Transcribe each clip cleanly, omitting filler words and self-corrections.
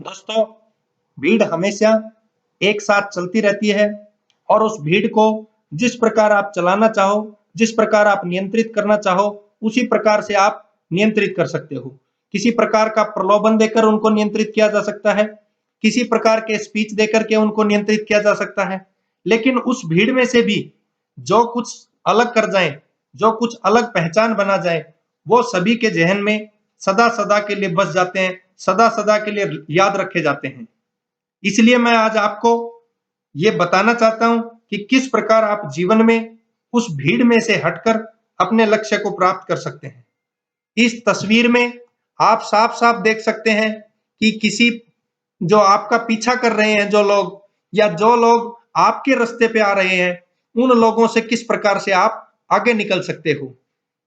दोस्तों, भीड़ हमेशा एक साथ चलती रहती है और उस भीड़ को जिस प्रकार आप चलाना चाहो, जिस प्रकार आप नियंत्रित करना चाहो, उसी प्रकार से आप नियंत्रित कर सकते हो। किसी प्रकार का प्रलोभन देकर उनको नियंत्रित किया जा सकता है, किसी प्रकार के स्पीच देकर के उनको नियंत्रित किया जा सकता है। लेकिन उस भीड़ में से भी जो कुछ अलग कर जाए, जो कुछ अलग पहचान बना जाए, वो सभी के ज़हन में सदा-सदा के लिए बस जाते हैं, सदा-सदा के लिए याद रखे जाते हैं। इसलिए मैं आज आपको ये बताना चाहता हूँ कि किस प्रकार आप जीवन में उस भीड़ में से हटकर अपने लक्ष्य को प्राप्त कर सकते हैं। इस तस्वीर में आप साफ-साफ देख सकते हैं कि किसी जो आपका पीछा कर रहे हैं जो लोग या जो लोग आपके रास्ते पे आ रहे हैं, उन लोगों से किस प्रकार से आप आगे निकल सकते हो।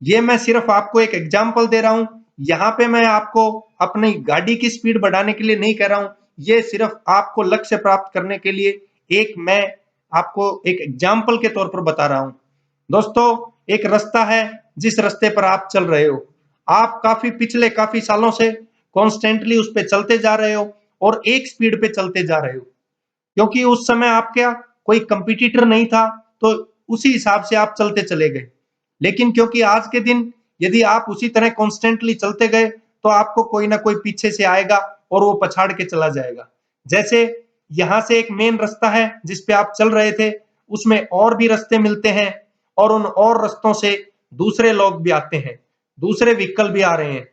ये मैं सिर्फ आपको एक एग्जाम्पल दे रहा हूँ। यहाँ पे मैं आपको अपनी गाड़ी की स्पीड बढ़ाने के लिए नहीं कह रहा हूँ। ये सिर्फ आपको लक्ष्य प्राप्त करने के लिए एक मैं आपको एक एग्जाम्पल के तौर पर बता रहा हूँ। दोस्तों, एक रास्ता है जिस रास्ते पर आप चल रहे हो। आप पिछले काफी सालों से कॉन्स्टेंटली उस पे चलते जा रहे हो और एक स्पीड पे चलते जा रहे हो। क्योंकि उस समय आपका कोई कंपटीटर नहीं था, तो उसी हिसाब से आप चलते चले गए। लेकिन क्योंकि आज के दिन यदि आप उसी तरह कॉन्स्टेंटली चलते गए, तो आपको कोई ना कोई पीछे से आएगा और वो पछाड़ के चला जाएगा। जैसे यहाँ से एक मेन रास्ता है जिस पे आप चल रहे थे, उसमें और भी रास्ते मिलते हैं और उन और रास्तों से दूसरे लोग भी आते हैं, दूसरे व्हीकल भी आ रहे हैं।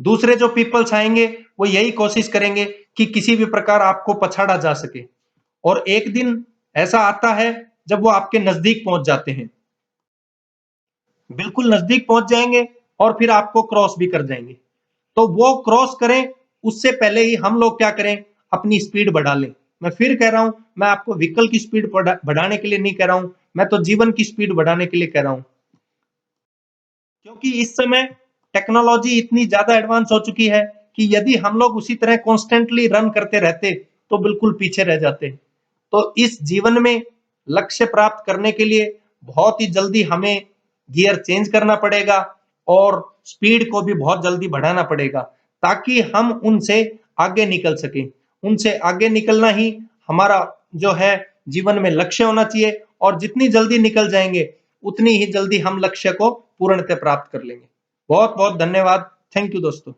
दूसरे जो पीपल्स आएंगे, वो यही कोशिश करेंगे कि किसी भी प्रकार आपको पछाड़ा जा सके। और एक दिन ऐसा आता है जब वो आपके नजदीक पहुंच जाते हैं, बिल्कुल नजदीक पहुंच जाएंगे और फिर आपको क्रॉस भी कर जाएंगे। तो वो क्रॉस करें उससे पहले ही हम लोग क्या करें, अपनी स्पीड बढ़ा लें। मैं फिर कह रहा हूं, मैं आपको व्हीकल की स्पीड बढ़ाने के लिए नहीं कह रहा हूं, मैं तो जीवन की स्पीड बढ़ाने के लिए कह रहा हूं। क्योंकि इस समय टेक्नोलॉजी इतनी ज्यादा एडवांस हो चुकी है कि यदि हम लोग उसी तरह कॉन्स्टेंटली रन करते रहते तो बिल्कुल पीछे रह जाते। तो इस जीवन में लक्ष्य प्राप्त करने के लिए बहुत ही जल्दी हमें गियर चेंज करना पड़ेगा और स्पीड को भी बहुत जल्दी बढ़ाना पड़ेगा, ताकि हम उनसे आगे निकल सकें। उनसे आगे निकलना ही हमारा जो है जीवन में लक्ष्य होना चाहिए, और जितनी जल्दी निकल जाएंगे उतनी ही जल्दी हम लक्ष्य को पूर्णतः प्राप्त कर लेंगे। बहुत बहुत धन्यवाद। थैंक यू दोस्तों।